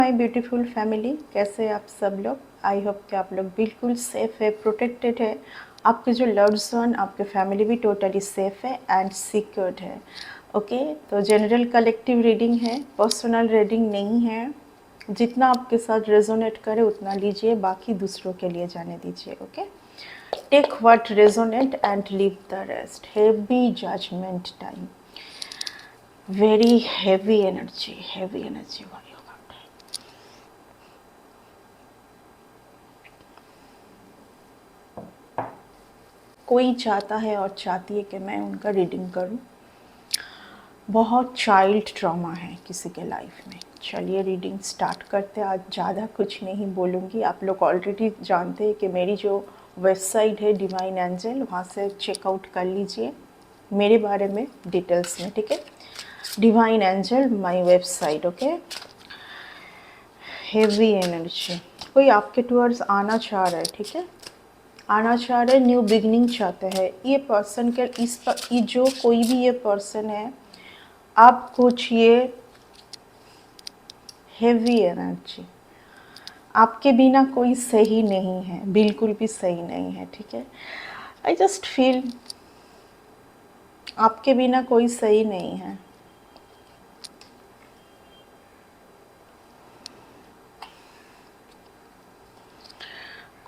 My beautiful family, कैसे आप सब लोग। आई होप कि आप लोग बिल्कुल सेफ़ है, प्रोटेक्टेड है। आपके जो लव्ड वन, आपके फैमिली भी टोटली सेफ़ है एंड सिक्योर्ड है। ओके, तो जनरल कलेक्टिव रीडिंग है, पर्सनल रीडिंग नहीं है। जितना आपके साथ रेजोनेट करे उतना लीजिए, बाकी दूसरों के लिए जाने दीजिए। Okay, take what resonate and leave the rest. Heavy judgment time, very heavy energy वाली होगा। कोई चाहता है और चाहती है कि मैं उनका रीडिंग करूं। बहुत चाइल्ड ट्रॉमा है किसी के लाइफ में। चलिए रीडिंग स्टार्ट करते हैं। आज ज़्यादा कुछ नहीं बोलूँगी, आप लोग ऑलरेडी जानते हैं कि मेरी जो वेबसाइट है डिवाइन एंजल, वहाँ से चेकआउट कर लीजिए मेरे बारे में डिटेल्स में। ठीक है, divine angel my website. Okay, heavy energy, कोई आपके टूवर्ड्स आना चाह रहा है। ठीक है, आना चाह रहे, न्यू बिगनिंग चाहते हैं। ये पर्सन के ये जो कोई भी ये पर्सन है, आप कुछ ये हेवी एनर्जी, आपके बिना कोई सही नहीं है, बिल्कुल भी सही नहीं है। ठीक है, आई जस्ट फील आपके बिना कोई सही नहीं है।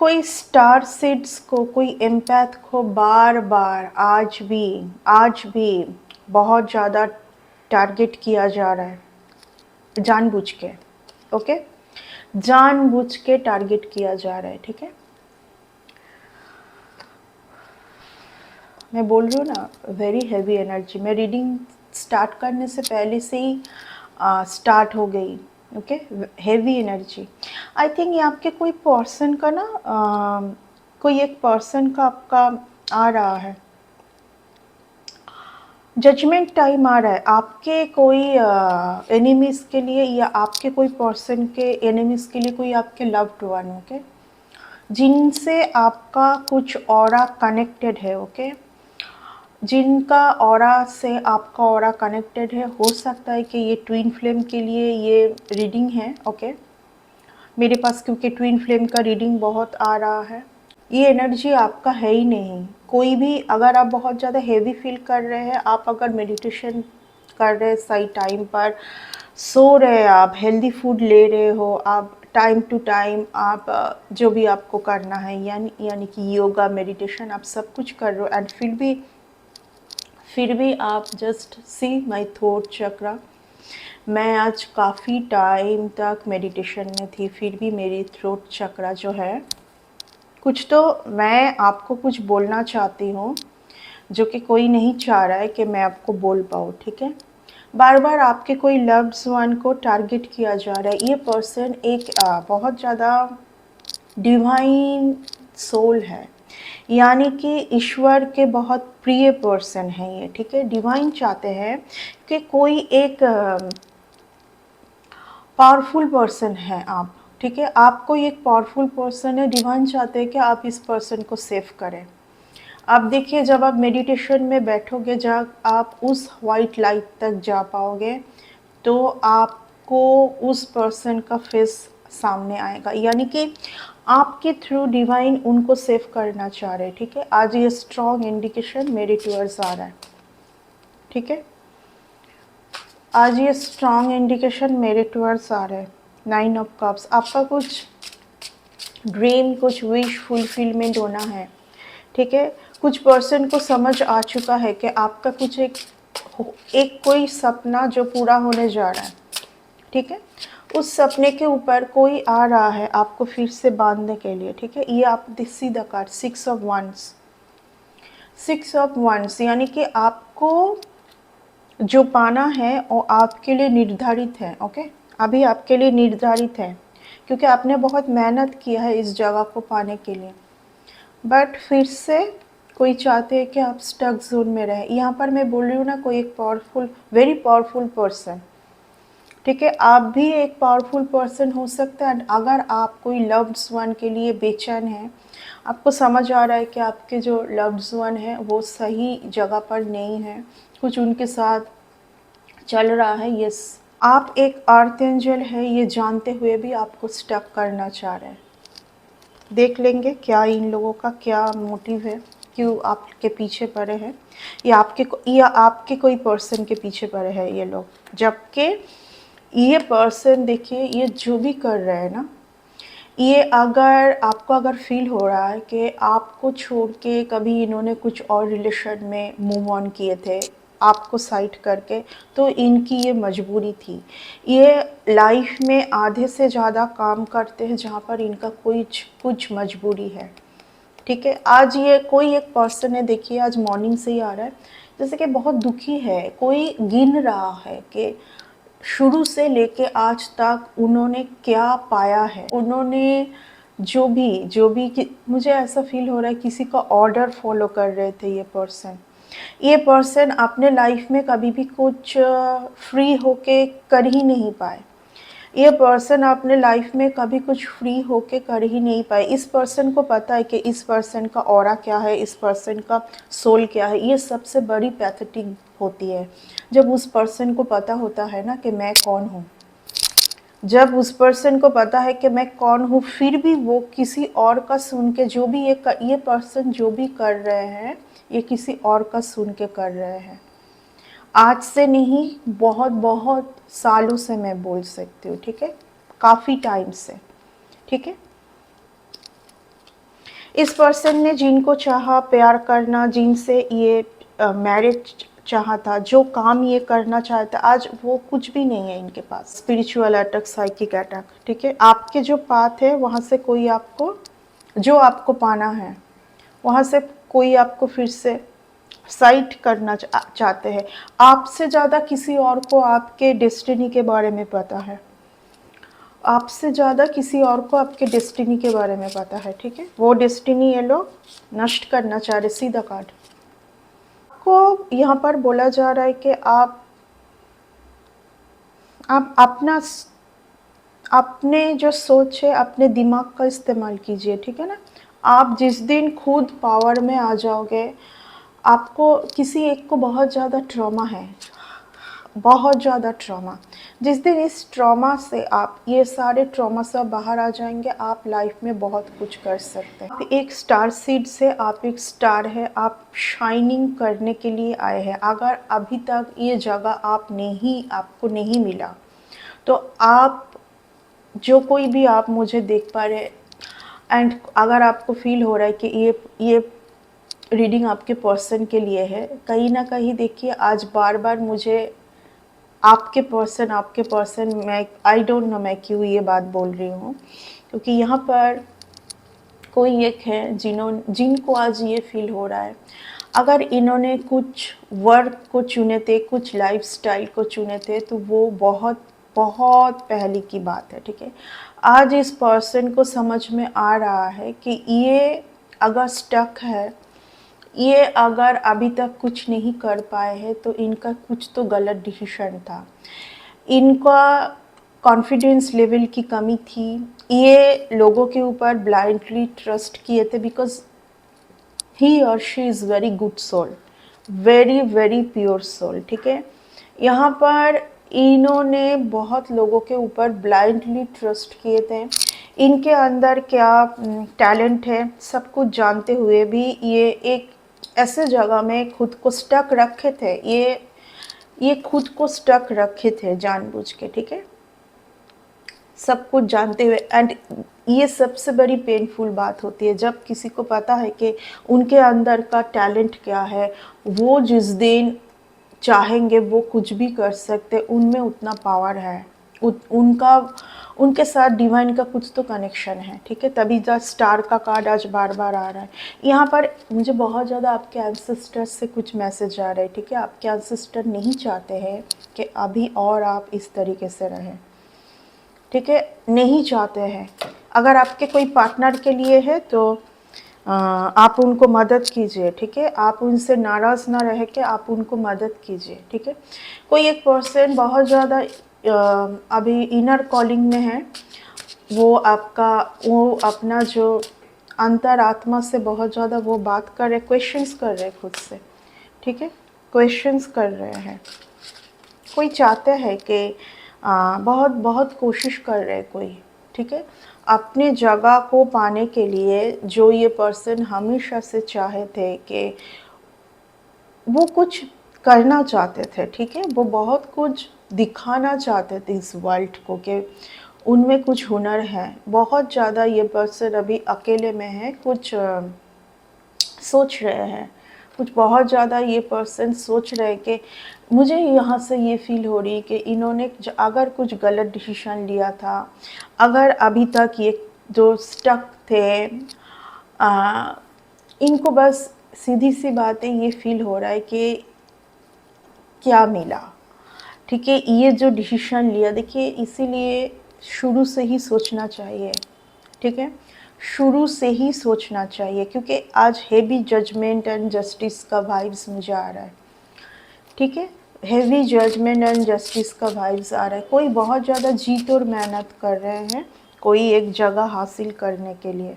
कोई स्टार सीड्स को, कोई एम्पैथ को बार बार आज भी बहुत ज़्यादा टारगेट किया जा रहा है, जानबूझ के। ओके, जानबूझ के टारगेट किया जा रहा है। ठीक है, मैं बोल रही हूँ ना, वेरी हैवी एनर्जी। मैं रीडिंग स्टार्ट करने से पहले से ही स्टार्ट हो गई। Okay, heavy energy. I think ये आपके कोई पर्सन का ना, कोई एक पर्सन का आपका आ रहा है, जजमेंट टाइम आ रहा है। आपके कोई एनिमीज़ के लिए या आपके कोई पर्सन के एनिमीज़ के लिए कोई आपके लव्ड वन। ओके, जिनसे आपका कुछ ऑरा कनेक्टेड है। ओके, जिनका ऑरा से आपका ऑरा कनेक्टेड है। हो सकता है कि ये ट्विन फ्लेम के लिए ये रीडिंग है। ओके, मेरे पास क्योंकि ट्विन फ्लेम का रीडिंग बहुत आ रहा है। ये एनर्जी आपका है ही नहीं। कोई भी, अगर आप बहुत ज़्यादा हेवी फील कर रहे हैं, आप अगर मेडिटेशन कर रहे हैं, सही टाइम पर सो रहे हैं, आप हेल्दी फूड ले रहे हो, आप टाइम टू टाइम आप जो भी आपको करना है, यानी कि योगा मेडिटेशन आप सब कुछ कर रहे हो, एंड फिर भी आप जस्ट सी माई थ्रोट चक्रा। मैं आज काफ़ी टाइम तक मेडिटेशन में थी, फिर भी मेरी थ्रोट चक्रा जो है, कुछ तो मैं आपको कुछ बोलना चाहती हूँ जो कि कोई नहीं चाह रहा है कि मैं आपको बोल पाऊँ। ठीक है, बार बार आपके कोई लव्ड वन को टारगेट किया जा रहा है। ये पर्सन एक बहुत ज़्यादा डिवाइन सोल है, यानी कि ईश्वर के बहुत प्रिय पर्सन है ये। ठीक है, डिवाइन चाहते हैं कि कोई एक पावरफुल पर्सन है आप। ठीक है, आपको एक पावरफुल पर्सन है, डिवाइन चाहते हैं कि आप इस पर्सन को सेव करें। आप देखिए, जब आप मेडिटेशन में बैठोगे, जब आप उस वाइट लाइट तक जा पाओगे, तो आपको उस पर्सन का फेस सामने आएगा, यानी कि आपके थ्रू डिवाइन उनको सेव करना चाह रहे हैं। ठीक है, आज ये स्ट्रॉन्ग इंडिकेशन मेरे टूवर्ड्स आ रहा है। ठीक है, आज ये स्ट्रॉन्ग इंडिकेशन मेरे टूवर्ड्स आ रहे हैं। 9 ऑफ कप्स, आपका कुछ ड्रीम, कुछ विश फुलफिलमेंट होना है। ठीक है, कुछ पर्सन को समझ आ चुका है कि आपका कुछ एक कोई सपना जो पूरा होने जा रहा है। ठीक है, उस सपने के ऊपर कोई आ रहा है आपको फिर से बांधने के लिए। ठीक है, ये आप see the card 6 of wands. 6 of wands यानी कि आपको जो पाना है वो आपके लिए निर्धारित है। ओके, अभी आपके लिए निर्धारित है, क्योंकि आपने बहुत मेहनत किया है इस जगह को पाने के लिए। बट फिर से कोई चाहते हैं कि आप स्टक जोन में रहें। यहाँ पर मैं बोल रही हूँ ना, कोई एक पावरफुल, वेरी पावरफुल पर्सन। ठीक है, आप भी एक पावरफुल पर्सन हो सकता है। अगर आप कोई लव्ड वन के लिए बेचैन हैं, आपको समझ आ रहा है कि आपके जो लव्ड वन है वो सही जगह पर नहीं है, कुछ उनके साथ चल रहा है। यस, आप एक अर्थ एंजल है ये जानते हुए भी आपको स्टक करना चाह रहे हैं। देख लेंगे क्या इन लोगों का क्या मोटिव है, क्यों आपके पीछे पड़े हैं, या आपके कोई पर्सन के पीछे पड़े हैं ये लोग। जबकि ये पर्सन देखिए, ये जो भी कर रहे हैं ना, ये अगर आपको अगर फील हो रहा है कि आपको छोड़ के कभी इन्होंने कुछ और रिलेशन में मूव ऑन किए थे आपको साइड करके, तो इनकी ये मजबूरी थी। ये लाइफ में आधे से ज़्यादा काम करते हैं जहाँ पर इनका कुछ मजबूरी है। ठीक है, आज ये कोई एक पर्सन है, देखिए आज मॉर्निंग से ही आ रहा है जैसे कि बहुत दुखी है, कोई गिन रहा है कि शुरू से लेके आज तक उन्होंने क्या पाया है, उन्होंने मुझे ऐसा फील हो रहा है किसी का ऑर्डर फॉलो कर रहे थे ये पर्सन अपने लाइफ में कभी भी कुछ फ्री होके कर ही नहीं पाए। ये पर्सन अपने लाइफ में कभी कुछ फ्री होके कर ही नहीं पाए। इस पर्सन को पता है कि इस पर्सन का ऑरा क्या है, इस पर्सन का सोल क्या है। ये सबसे बड़ी पैथेटिक होती है जब उस पर्सन को पता होता है ना कि मैं कौन हूँ। जब उस पर्सन को पता है कि मैं कौन हूँ, फिर भी वो किसी और का सुन के ये पर्सन जो भी कर रहे हैं, ये किसी और का सुन के कर रहे हैं। आज से नहीं, बहुत बहुत सालों से मैं बोल सकती हूँ, ठीक है, काफ़ी टाइम से। ठीक है, इस पर्सन ने जिनको चाहा प्यार करना, जिनसे ये मैरिज चाहा था, जो काम ये करना चाहता, आज वो कुछ भी नहीं है इनके पास। Spiritual attack, psychic attack. ठीक है, आपके जो पाथ है वहाँ से कोई आपको, जो आपको पाना है वहाँ से कोई आपको फिर से साइट करना चाहते हैं। आपसे ज़्यादा किसी और को आपके डेस्टिनी के बारे में पता है, आपसे ज़्यादा किसी और को आपके डेस्टिनी के बारे में पता है। ठीक है, वो डेस्टिनी ये लोग नष्ट करना चाह रहे। सीधा कार्ड को यहाँ पर बोला जा रहा है कि आप अपना अपने जो सोच है, अपने दिमाग का इस्तेमाल कीजिए। ठीक है ना, आप जिस दिन खुद पावर में आ जाओगे, आपको किसी एक को बहुत ज़्यादा ट्रॉमा है, बहुत ज़्यादा ट्रॉमा, जिस दिन इस ट्रॉमा से आप, ये सारे ट्रॉमा से बाहर आ जाएंगे, आप लाइफ में बहुत कुछ कर सकते हैं। आप एक स्टार सीड से, आप एक स्टार है, आप शाइनिंग करने के लिए आए हैं। अगर अभी तक ये जगह आपको नहीं मिला, तो आप, जो कोई भी आप मुझे देख पा रहे, एंड अगर आपको फील हो रहा है कि ये रीडिंग आपके पर्सन के लिए है, कहीं ना कहीं देखिए, आज बार बार मुझे आपके पर्सन, मैं आई डोंट नो मैं क्यों ये बात बोल रही हूँ, क्योंकि यहाँ पर कोई एक है जिनको आज ये फील हो रहा है, अगर इन्होंने कुछ वर्क को चुने थे, कुछ लाइफस्टाइल को चुने थे, तो वो बहुत बहुत पहले की बात है। ठीक है, आज इस पर्सन को समझ में आ रहा है कि ये अगर स्टक है, ये अगर अभी तक कुछ नहीं कर पाए हैं, तो इनका कुछ तो गलत डिसीजन था, इनका कॉन्फिडेंस लेवल की कमी थी, ये लोगों के ऊपर ब्लाइंडली ट्रस्ट किए थे, बिकॉज ही और she is very good soul, very very pure soul. ठीक है, यहाँ पर इन्होंने बहुत लोगों के ऊपर ब्लाइंडली ट्रस्ट किए थे। इनके अंदर क्या टैलेंट है सब कुछ जानते हुए भी ये एक ऐसे जगह में खुद को स्टक रखे थे, ये खुद को स्टक रखे थे जानबूझ के। ठीक है, सब कुछ जानते हुए, एंड ये सबसे बड़ी पेनफुल बात होती है जब किसी को पता है कि उनके अंदर का टैलेंट क्या है, वो जिस दिन चाहेंगे वो कुछ भी कर सकते, उनमें उतना पावर है, उनके साथ डिवाइन का कुछ तो कनेक्शन है। ठीक है, तभी द स्टार का कार्ड आज बार बार आ रहा है। यहाँ पर मुझे बहुत ज़्यादा आपके एंसेस्टर्स से कुछ मैसेज आ रहे हैं। ठीक है, आपके एंसेस्टर नहीं चाहते हैं कि अभी और आप इस तरीके से रहें। ठीक है, नहीं चाहते हैं। अगर आपके कोई पार्टनर के लिए है तो आप उनको मदद कीजिए। ठीक है, आप उनसे नाराज़ ना रह के आप उनको मदद कीजिए। ठीक है, कोई एक पर्सन बहुत ज़्यादा अभी इनर कॉलिंग में है, वो अपना जो अंतरात्मा से बहुत ज़्यादा वो बात कर रहे, क्वेश्चंस कर रहे खुद से। ठीक है, क्वेश्चंस कर रहे हैं। कोई चाहते हैं कि बहुत बहुत कोशिश कर रहे कोई, ठीक है। अपने जगह को पाने के लिए जो ये पर्सन हमेशा से चाहे थे कि वो कुछ करना चाहते थे, ठीक है। वो बहुत कुछ दिखाना चाहते थे इस वर्ल्ड को कि उनमें कुछ हुनर है। बहुत ज़्यादा ये पर्सन अभी अकेले में है, कुछ सोच रहे हैं, कुछ बहुत ज़्यादा ये पर्सन सोच रहे हैं कि मुझे यहाँ से ये फील हो रही कि इन्होंने अगर कुछ गलत डिसीजन लिया था, अगर अभी तक ये जो स्टक थे, इनको बस सीधी सी बात है, ये फील हो रहा है कि क्या मिला, ठीक है। ये जो डिसीजन लिया, देखिए इसीलिए शुरू से ही सोचना चाहिए, ठीक है। शुरू से ही सोचना चाहिए, क्योंकि आज हेवी जजमेंट एंड जस्टिस का वाइब्स मुझे आ रहा है, ठीक है। हेवी जजमेंट एंड जस्टिस का वाइब्स आ रहा है। कोई बहुत ज़्यादा जीत और मेहनत कर रहे हैं कोई एक जगह हासिल करने के लिए।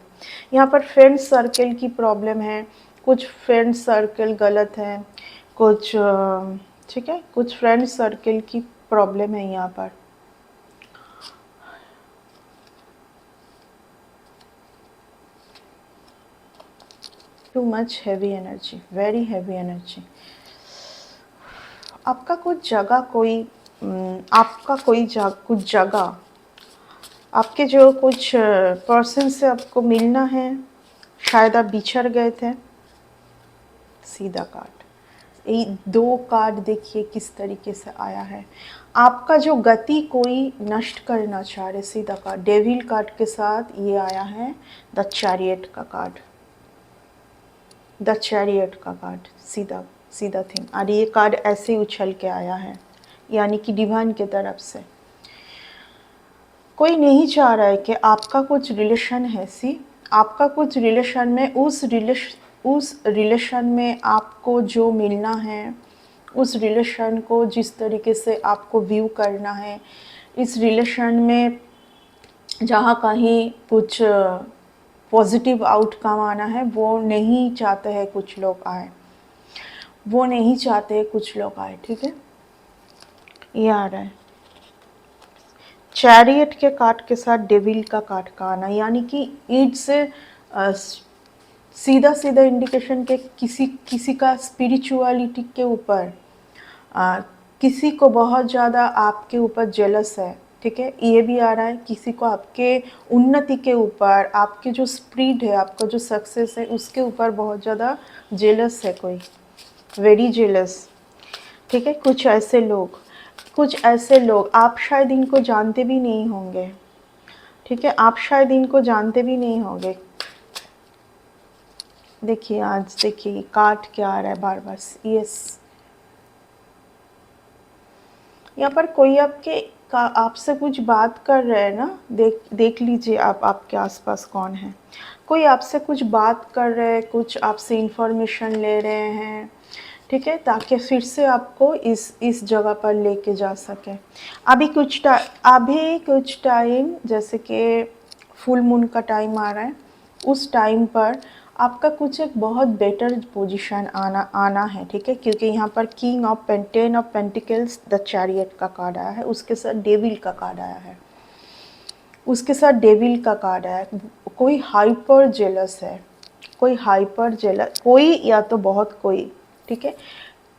यहाँ पर फ्रेंड सर्कल की प्रॉब्लम है, कुछ फ्रेंड सर्कल गलत है, कुछ ठीक है, कुछ फ्रेंड सर्कल की प्रॉब्लम है यहाँ पर। Too much heavy energy, very heavy energy. आपका कुछ जगह कोई आपका कोई कुछ जगह आपके जो कुछ पर्सन से आपको मिलना है, शायद आप बिछड़ गए थे। सीधा कार्ड, ये दो कार्ड देखिए किस तरीके से आया है। आपका जो गति कोई नष्ट करना चाह रहे, सीधा कार्ड। डेविल कार्ड के साथ ये आया है द चैरियट का कार्ड, द चैरियट का कार्ड, सीधा सीधा थिंग। और ये कार्ड ऐसे ही उछल के आया है, यानी कि डिवाइन की तरफ से। कोई नहीं चाह रहा है कि आपका कुछ रिलेशन है, सी आपका कुछ रिलेशन में उस रिलेशन में आपको जो मिलना है, उस रिलेशन को जिस तरीके से आपको व्यू करना है, इस रिलेशन में जहाँ कहीं कुछ पॉजिटिव आउटकम आना है, वो नहीं चाहते हैं कुछ लोग आए, वो नहीं चाहते कुछ लोग आए, ठीक है। ये आ रहा है चैरियट के कार्ड के साथ डेविल का कार्ड का आना, यानी कि इट्स सीधा सीधा इंडिकेशन के किसी का स्पिरिचुअलिटी के ऊपर किसी को बहुत ज़्यादा आपके ऊपर जेलस है, ठीक है। ये भी आ रहा है किसी को आपके उन्नति के ऊपर, आपके जो स्प्रीड है, आपका जो सक्सेस है, उसके ऊपर बहुत ज़्यादा जेलस है कोई, वेरी जेलस, ठीक है। कुछ ऐसे लोग आप शायद इनको जानते भी नहीं होंगे, ठीक है। आप शायद इनको जानते भी नहीं होंगे। देखिए आज देखिए कार्ड क्या आ रहा है बार बार, यस। यहाँ पर कोई आपसे कुछ बात कर रहे हैं ना, देख लीजिए आप आपके आसपास कौन है। कोई आपसे कुछ बात कर रहे हैं, कुछ आपसे इंफॉर्मेशन ले रहे हैं, ठीक है, ताकि फिर से आपको इस जगह पर लेके जा सके। अभी कुछ टाइम, जैसे कि फुल मून का टाइम आ रहा है, उस टाइम पर आपका कुछ एक बहुत बेटर पोजीशन आना है, ठीक है। क्योंकि यहाँ पर king of ten of pentacles, the chariot का कार्ड आया है, उसके साथ डेविल का कार्ड आया है, उसके साथ डेविल का कार्ड आया है। कोई हाइपर जेलस है, कोई हाइपर जेलस, कोई या तो बहुत कोई, ठीक है,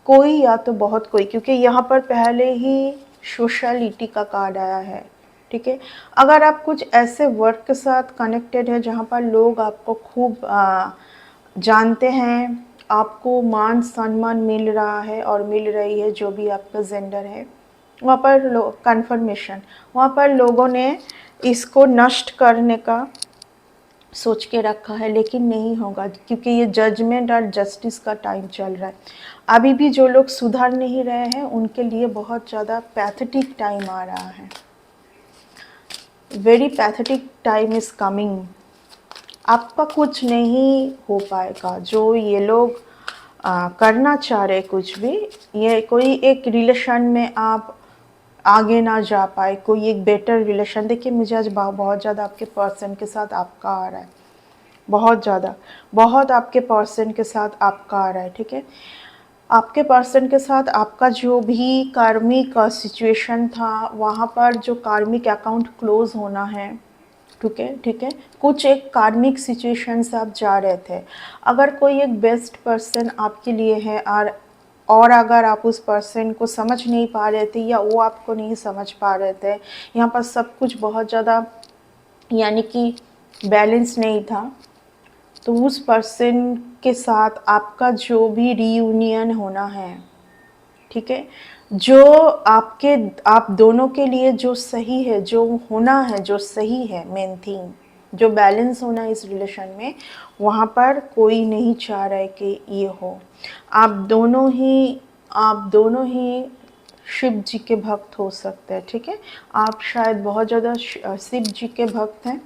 कोई या तो बहुत कोई, क्योंकि यहाँ पर पहले ही सोशलिटी का कार्ड आया है, ठीक है। अगर आप कुछ ऐसे वर्क के साथ कनेक्टेड है जहाँ पर लोग आपको खूब जानते हैं, आपको मान सम्मान मिल रहा है और मिल रही है, जो भी आपका जेंडर है, वहाँ पर कन्फर्मेशन, वहाँ पर लोगों ने इसको नष्ट करने का सोच के रखा है, लेकिन नहीं होगा, क्योंकि ये जजमेंट और जस्टिस का टाइम चल रहा है। अभी भी जो लोग सुधर नहीं रहे हैं, उनके लिए बहुत ज़्यादा पैथेटिक टाइम आ रहा है, very pathetic time is coming. आपका कुछ नहीं हो पाएगा जो ये लोग करना चाह रहे, कुछ भी, ये कोई एक रिलेशन में आप आगे ना जा पाए, कोई एक बेटर रिलेशन। देखिए मुझे आज बहुत ज़्यादा आपके पर्सन के साथ आपका आ रहा है, बहुत ज़्यादा, बहुत आपके पर्सन के साथ आपका आ रहा है, ठीक है। आपके पर्सन के साथ आपका जो भी कार्मिक सिचुएशन था, वहाँ पर जो कार्मिक अकाउंट क्लोज होना है, ठीक है, ठीक है। कुछ एक कार्मिक सिचुएशन से आप जा रहे थे। अगर कोई एक बेस्ट पर्सन आपके लिए है, और अगर आप उस पर्सन को समझ नहीं पा रहे थे या वो आपको नहीं समझ पा रहे थे, यहाँ पर सब कुछ बहुत ज़्यादा यानी कि बैलेंस नहीं था, तो उस पर्सन के साथ आपका जो भी रीयूनियन होना है, ठीक है, जो आपके आप दोनों के लिए जो सही है, जो होना है, जो सही है, मेन थिंग जो बैलेंस होना है इस रिलेशन में, वहाँ पर कोई नहीं चाह रहा है कि ये हो। आप दोनों ही शिव जी के भक्त हो सकते हैं, ठीक है। आप शायद बहुत ज़्यादा शिव जी के भक्त हैं,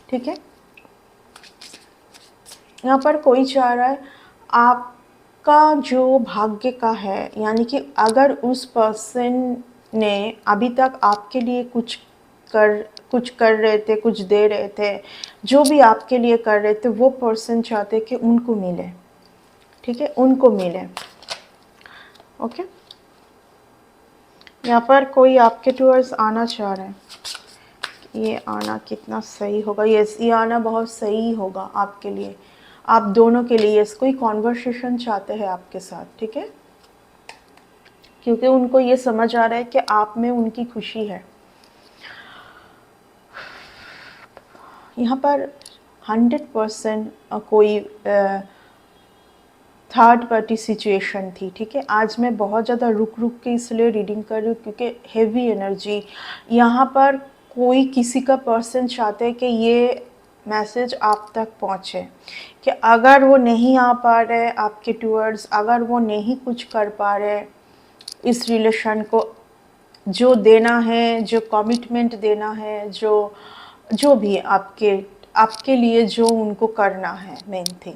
ठीक है। यहाँ पर कोई चाह रहा है आपका जो भाग्य का है, यानी कि अगर उस पर्सन ने अभी तक आपके लिए कुछ कर रहे थे, कुछ दे रहे थे, जो भी आपके लिए कर रहे थे, वो पर्सन चाहते कि उनको मिले, ठीक है, उनको मिले। ओके, यहाँ पर कोई आपके टूवर्ड्स आना चाह रहा है। ये आना कितना सही होगा? यस, ये आना बहुत सही होगा आपके लिए, आप दोनों के लिए। यस, कोई कॉन्वर्सेशन चाहते हैं आपके साथ, ठीक है, क्योंकि उनको ये समझ आ रहा है कि आप में उनकी खुशी है। यहाँ पर 100% कोई थर्ड पार्टी सिचुएशन थी, ठीक है। आज मैं बहुत ज़्यादा रुक रुक के इसलिए रीडिंग कर रही हूँ क्योंकि हेवी एनर्जी यहाँ पर। कोई किसी का पर्सन चाहते हैं कि ये मैसेज आप तक पहुँचे, कि अगर वो नहीं आ पा रहे आपके टूवर्ड्स, अगर वो नहीं कुछ कर पा रहे इस रिलेशन को, जो देना है, जो कमिटमेंट देना है, जो जो भी आपके आपके लिए जो उनको करना है, मेन थिंग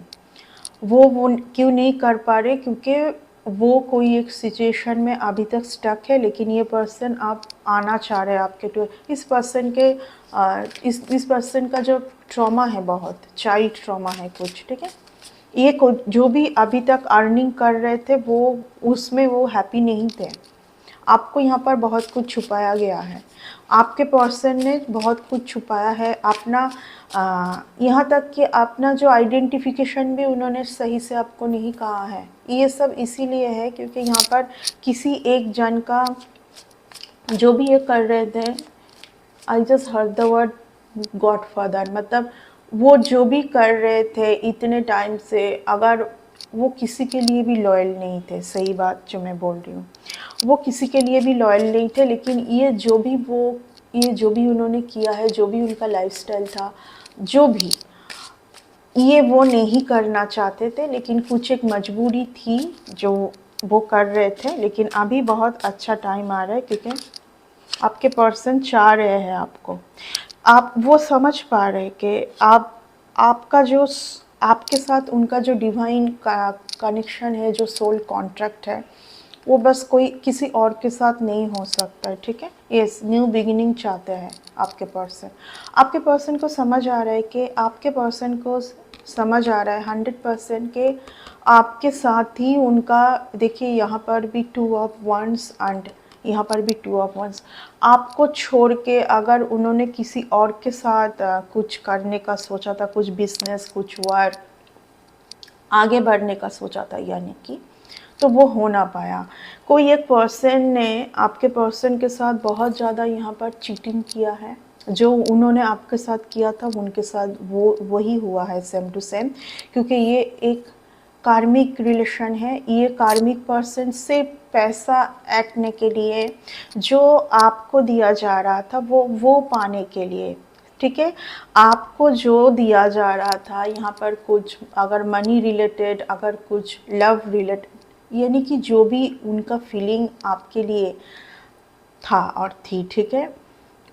वो क्यों नहीं कर पा रहे, क्योंकि वो कोई एक सिचुएशन में अभी तक स्टक है। लेकिन ये पर्सन आप आना चाह रहे हैं आपके टू। इस पर्सन के इस पर्सन का जो ट्रॉमा है, बहुत चाइल्ड ट्रॉमा है कुछ, ठीक है। ये जो भी अभी तक अर्निंग कर रहे थे, वो उसमें वो हैप्पी नहीं थे। आपको यहाँ पर बहुत कुछ छुपाया गया है, आपके पर्सन ने बहुत कुछ छुपाया है अपना। यहाँ तक कि अपना जो आइडेंटिफिकेशन भी उन्होंने सही से आपको नहीं कहा है। ये सब इसीलिए है क्योंकि यहाँ पर किसी एक जन का जो भी ये कर रहे थे, I just heard the word godfather, मतलब वो जो भी कर रहे थे इतने टाइम से, अगर वो किसी के लिए भी लॉयल नहीं थे, सही बात जो मैं बोल रही हूँ, वो किसी के लिए भी लॉयल नहीं थे। लेकिन ये जो भी उन्होंने किया है, जो भी उनका लाइफस्टाइल था, जो भी ये वो नहीं करना चाहते थे, लेकिन कुछ एक मजबूरी थी जो वो कर रहे थे। लेकिन अभी बहुत अच्छा टाइम आ रहा है क्योंकि आपके पर्सन चाह रहे हैं आपको, आप वो समझ पा रहे कि आपका जो आपके साथ उनका जो डिवाइन का कनेक्शन है, जो सोल कॉन्ट्रैक्ट है, वो बस कोई किसी और के साथ नहीं हो सकता है, ठीक है। यस, न्यू बिगिनिंग चाहते हैं आपके पर्सन को समझ आ रहा है कि आपके पर्सन को समझ आ रहा है 100% के आपके साथ ही उनका। देखिए यहाँ पर भी 2 ऑफ वंस एंड यहाँ पर भी 2 ऑफ वंस। आपको छोड़ के अगर उन्होंने किसी और के साथ कुछ करने का सोचा था, कुछ बिजनेस, कुछ वर्क आगे बढ़ने का सोचा था, यानी कि तो वो हो ना पाया। कोई एक पर्सन ने आपके पर्सन के साथ बहुत ज़्यादा यहाँ पर चीटिंग किया है। जो उन्होंने आपके साथ किया था उनके साथ वो वही हुआ है, सेम टू सेम, क्योंकि ये एक कार्मिक रिलेशन है। ये कार्मिक पर्सन से पैसा ऐंठने के लिए जो आपको दिया जा रहा था वो पाने के लिए, ठीक है। आपको जो दिया जा रहा था यहाँ पर, कुछ अगर मनी रिलेटेड, अगर कुछ लव रिलेटेड, यानी कि जो भी उनका फीलिंग आपके लिए था और थी, ठीक है,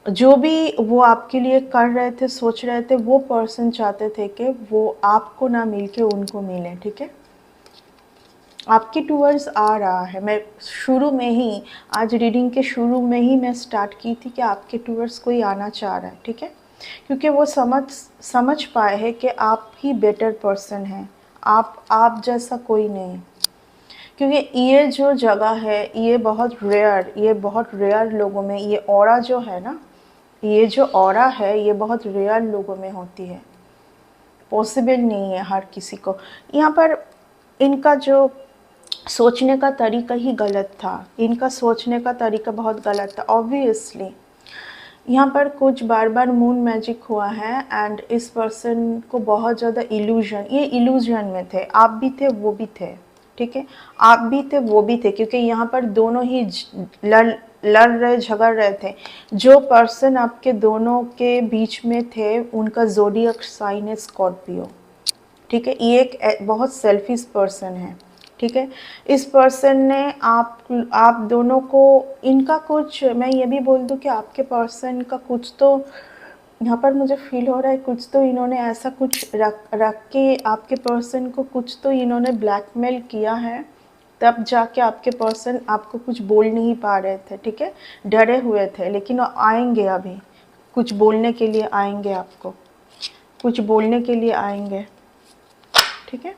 जो भी वो आपके लिए कर रहे थे, सोच रहे थे, वो पर्सन चाहते थे कि वो आपको ना मिल के उनको मिले, ठीक है। आपके टूवर्ड्स आ रहा है। मैं शुरू में ही, आज रीडिंग के शुरू में ही मैं स्टार्ट की थी कि आपके टूवर्ड्स कोई आना चाह रहा है, ठीक है, क्योंकि वो समझ पाए हैं कि आप ही बेटर पर्सन हैं, आप जैसा कोई नहीं। क्योंकि ये जो जगह है ये बहुत रेयर लोगों में, ये ऑरा जो है ना, ये जो ऑरा है ये बहुत रेयर लोगों में होती है, पॉसिबल नहीं है हर किसी को। यहाँ पर इनका जो सोचने का तरीका ही गलत था, इनका सोचने का तरीका बहुत गलत था ऑब्वियसली। यहाँ पर कुछ बार बार मून मैजिक हुआ है एंड इस पर्सन को बहुत ज़्यादा इल्यूजन, ये इल्यूजन में थे, आप भी थे वो भी थे, ठीक है, आप भी थे वो भी थे, क्योंकि यहाँ पर दोनों ही लड़ रहे झगड़ रहे थे। जो पर्सन आपके दोनों के बीच में थे उनका ज़ोडिएक साइन है स्कॉर्पियो, ठीक है, ये एक बहुत सेल्फिश पर्सन है, ठीक है। इस पर्सन ने आप दोनों को, इनका कुछ, मैं ये भी बोल दूं कि आपके पर्सन का कुछ तो यहाँ पर मुझे फील हो रहा है, कुछ तो इन्होंने ऐसा कुछ रख के आपके पर्सन को कुछ तो इन्होंने ब्लैकमेल किया है, तब जाके आपके पर्सन आपको कुछ बोल नहीं पा रहे थे, ठीक है, डरे हुए थे, लेकिन वो आएंगे, अभी कुछ बोलने के लिए आएंगे, आपको कुछ बोलने के लिए आएंगे, ठीक है।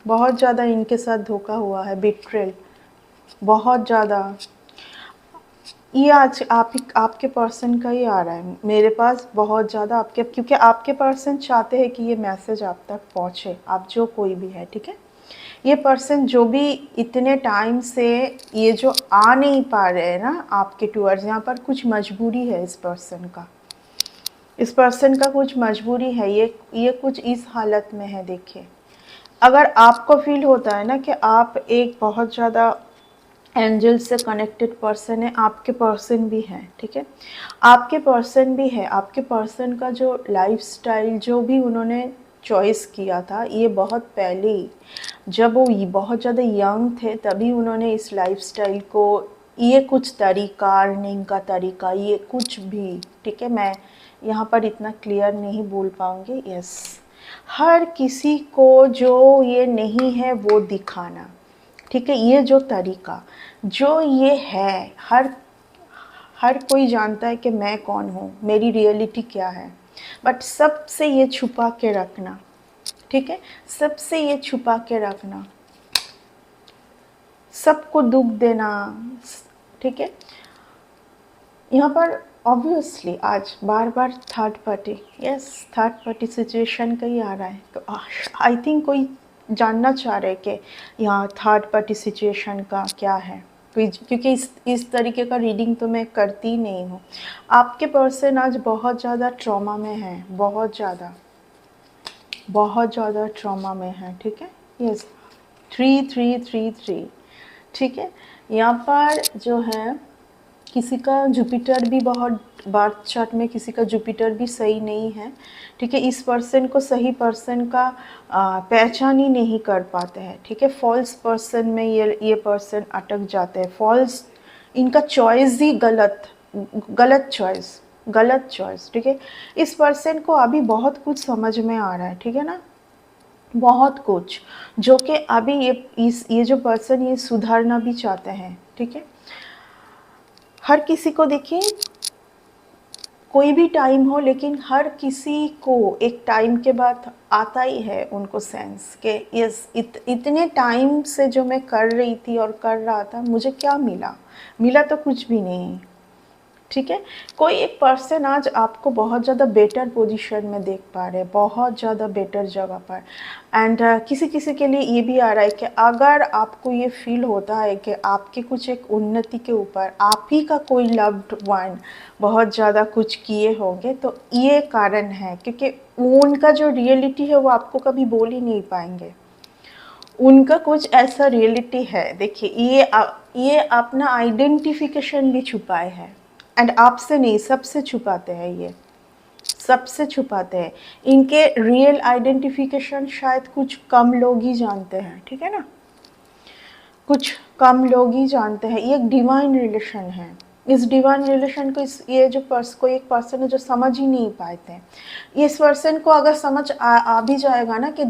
बहुत ज़्यादा इनके साथ धोखा हुआ है, बिट्रेल, बहुत ज़्यादा। ये आज आपके पर्सन का ही आ रहा है मेरे पास, बहुत ज़्यादा आपके, क्योंकि आपके पर्सन चाहते हैं कि ये मैसेज आप तक पहुँचे, आप जो कोई भी है, ठीक है। ये पर्सन जो भी इतने टाइम से ये जो आ नहीं पा रहे हैं ना आपके टूअर्स, यहाँ पर कुछ मजबूरी है इस पर्सन का, इस पर्सन का कुछ मजबूरी है, ये कुछ इस हालत में है। देखिए, अगर आपको फील होता है ना कि आप एक बहुत ज़्यादा एंजल से कनेक्टेड पर्सन है, आपके पर्सन भी है, ठीक है, आपके पर्सन भी है, आपके पर्सन का जो लाइफस्टाइल जो भी उन्होंने चॉइस किया था, ये बहुत पहले ही, जब वो बहुत ज़्यादा यंग थे तभी उन्होंने इस लाइफस्टाइल को, ये कुछ तरीका, अर्निंग का तरीका, ये कुछ भी, ठीक है, मैं यहाँ पर इतना क्लियर नहीं बोल पाऊँगी। यस, हर किसी को जो ये नहीं है वो दिखाना, ठीक है, ये जो तरीका जो ये है, हर कोई जानता है कि मैं कौन हूँ, मेरी रियलिटी क्या है, बट सबसे ये छुपा के रखना, ठीक है, सबसे ये छुपा के रखना, सबको दुख देना, ठीक है। यहाँ पर ऑब्वियसली आज बार बार third party, yes, third party situation का ही आ रहा है, तो आई थिंक कोई जानना चाह रहे कि यहाँ थर्ड पार्टी सिचुएशन का क्या है, क्योंकि इस तरीके का रीडिंग तो मैं करती नहीं हूँ। आपके पर्सन आज बहुत ज़्यादा ट्रॉमा में है, बहुत ज़्यादा ट्रॉमा में है, ठीक है। यस, 3 3 3 3, ठीक है। यहाँ पर जो है किसी का जुपिटर भी बहुत, बर्थ चार्ट में किसी का जुपिटर भी सही नहीं है, ठीक है, इस पर्सन को सही पर्सन का पहचान ही नहीं कर पाते हैं, ठीक है, फॉल्स पर्सन में ये पर्सन अटक जाते हैं, फॉल्स, इनका चॉइस ही गलत चॉइस, ठीक है। इस पर्सन को अभी बहुत कुछ समझ में आ रहा है, ठीक है ना, बहुत कुछ, जो कि अभी ये जो पर्सन ये सुधारना भी चाहते हैं, ठीक है। हर किसी को देखिए, कोई भी टाइम हो, लेकिन हर किसी को एक टाइम के बाद आता ही है उनको सेंस कि यस, इतने टाइम से जो मैं कर रही थी और कर रहा था, मुझे क्या मिला तो कुछ भी नहीं, ठीक है। कोई एक पर्सन आज आपको बहुत ज़्यादा बेटर पोजीशन में देख पा रहे हैं, बहुत ज़्यादा बेटर जगह पर, एंड किसी किसी के लिए ये भी आ रहा है कि अगर आपको ये फील होता है कि आपके कुछ एक उन्नति के ऊपर आप ही का कोई लव्ड वन बहुत ज़्यादा कुछ किए होंगे, तो ये कारण है, क्योंकि उनका जो रियलिटी है वो आपको कभी बोल ही नहीं पाएंगे, उनका कुछ ऐसा रियलिटी है। देखिए, ये अपना आइडेंटिफिकेशन भी छुपाए हैं, एंड आपसे नहीं, सबसे छुपाते हैं, ये सबसे छुपाते हैं, इनके रियल आइडेंटिफिकेशन शायद कुछ कम लोग ही जानते हैं, ठीक है ना, कुछ कम लोग ही जानते हैं। ये एक डिवाइन रिलेशन है, इस डिवाइन रिलेशन को ये जो कोई एक पर्सन है जो समझ ही नहीं पाते हैं, इस पर्सन को अगर समझ आ भी जाएगा ना कि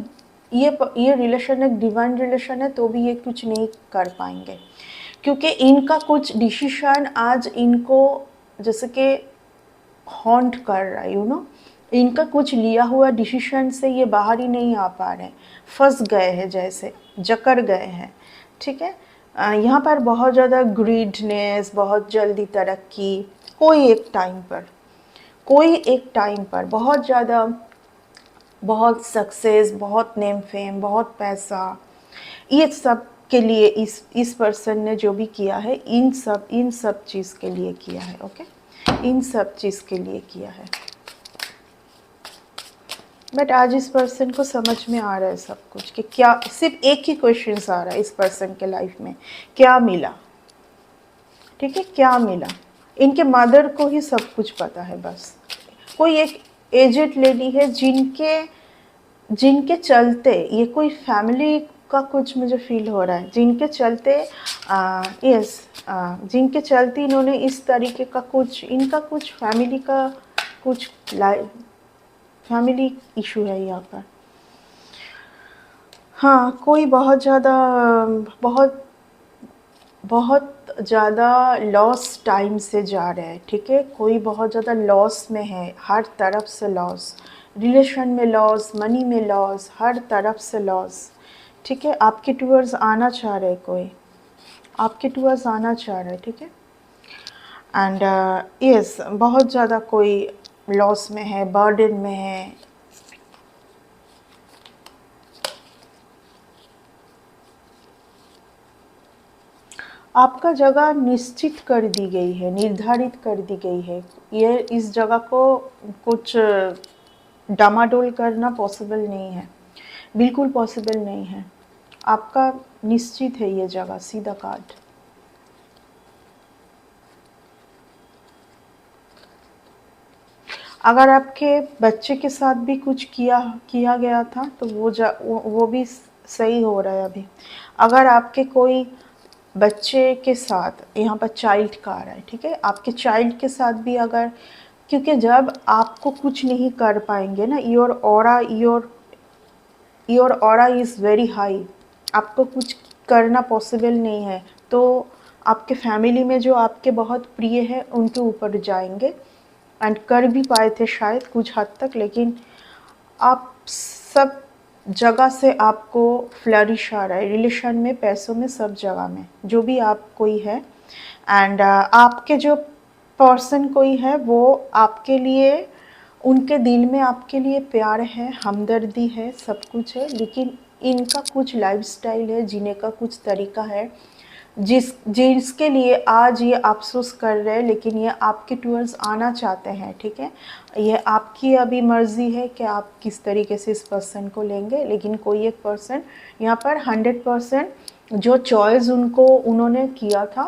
ये रिलेशन एक डिवाइन रिलेशन है, तो भी ये कुछ नहीं कर पाएंगे, क्योंकि इनका कुछ डिसीजन आज इनको, जैसे कि हॉन्ट कर रहा है, इनका कुछ लिया हुआ डिसीजन से ये बाहर ही नहीं आ पा रहे हैं, फंस गए हैं, जैसे जकड़ गए हैं, ठीक है। यहाँ पर बहुत ज़्यादा ग्रीडनेस, बहुत जल्दी तरक्की, कोई एक टाइम पर बहुत ज़्यादा, बहुत सक्सेस, बहुत नेम फेम, बहुत पैसा, ये सब के लिए इस पर्सन ने जो भी किया है, इन सब चीज़ के लिए किया है। ओके, इन सब चीज़ के लिए किया है। बट आज इस पर्सन को समझ में आ रहा है सब कुछ, कि क्या, सिर्फ एक ही क्वेश्चन आ रहा है इस पर्सन के लाइफ में, क्या मिला, ठीक है, क्या मिला। इनके मदर को ही सब कुछ पता है बस। कोई एक एजेड लेडी है जिनके चलते, ये कोई फैमिली का कुछ मुझे फील हो रहा है, जिनके चलते जिनके चलते इन्होंने इस तरीके का कुछ, इनका कुछ फैमिली का कुछ फैमिली इशू है यहाँ पर। हाँ, कोई बहुत ज़्यादा लॉस टाइम से जा रहे हैं, ठीक है। कोई बहुत ज़्यादा लॉस में है, हर तरफ से लॉस, रिलेशन में लॉस, मनी में लॉस, हर तरफ से लॉस, ठीक है। आपके टूवर्ड्स आना चाह रहे, कोई आपके टूवर्ड्स आना चाह रहे, ठीक है। एंड यस, बहुत ज़्यादा कोई लॉस में है, बर्डन में है। आपका जगह निश्चित कर दी गई है, निर्धारित कर दी गई है। ये इस जगह को कुछ डामाडोल करना पॉसिबल नहीं है, बिल्कुल पॉसिबल नहीं है। आपका निश्चित है ये जगह, सीधा कार्ड। अगर आपके बच्चे के साथ भी कुछ किया गया था तो वो भी सही हो रहा है अभी। अगर आपके कोई बच्चे के साथ, यहाँ पर चाइल्ड का आ रहा है, ठीक है, आपके चाइल्ड के साथ भी अगर, क्योंकि जब आपको कुछ नहीं कर पाएंगे ना, your aura is very high, आपको कुछ करना पॉसिबल नहीं है, तो आपके फैमिली में जो आपके बहुत प्रिय है उनके ऊपर जाएंगे, एंड कर भी पाए थे शायद कुछ हद तक, लेकिन आप सब जगह से आपको फ्लरिश आ रहा है, रिलेशन में, पैसों में, सब जगह में, जो भी आप कोई है। एंड आपके जो पर्सन कोई है, वो आपके लिए, उनके दिल में आपके लिए प्यार है, हमदर्दी है, सब कुछ है, लेकिन इनका कुछ लाइफस्टाइल है, जीने का कुछ तरीका है, जिसके लिए आज ये अफसोस कर रहे हैं, लेकिन ये आपके टूवर्ड्स आना चाहते हैं, ठीक है। ये आपकी अभी मर्ज़ी है कि आप किस तरीके से इस पर्सन को लेंगे, लेकिन कोई एक पर्सन यहाँ पर 100% जो चॉइस उन्होंने किया था,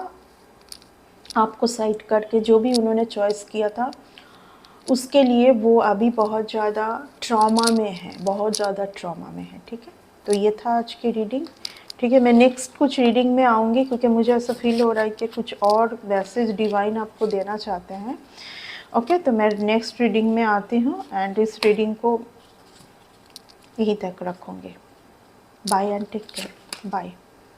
आपको साइड करके जो भी उन्होंने चॉइस किया था, उसके लिए वो अभी बहुत ज़्यादा ट्रॉमा में है, बहुत ज़्यादा ट्रॉमा में है, ठीक है। तो ये था आज की रीडिंग, ठीक है। मैं नेक्स्ट कुछ रीडिंग में आऊँगी, क्योंकि मुझे ऐसा फील हो रहा है कि कुछ और मैसेज डिवाइन आपको देना चाहते हैं। ओके, तो मैं नेक्स्ट रीडिंग में आती हूँ, एंड इस रीडिंग को यहीं तक रखूँगी। Bye and take care, bye.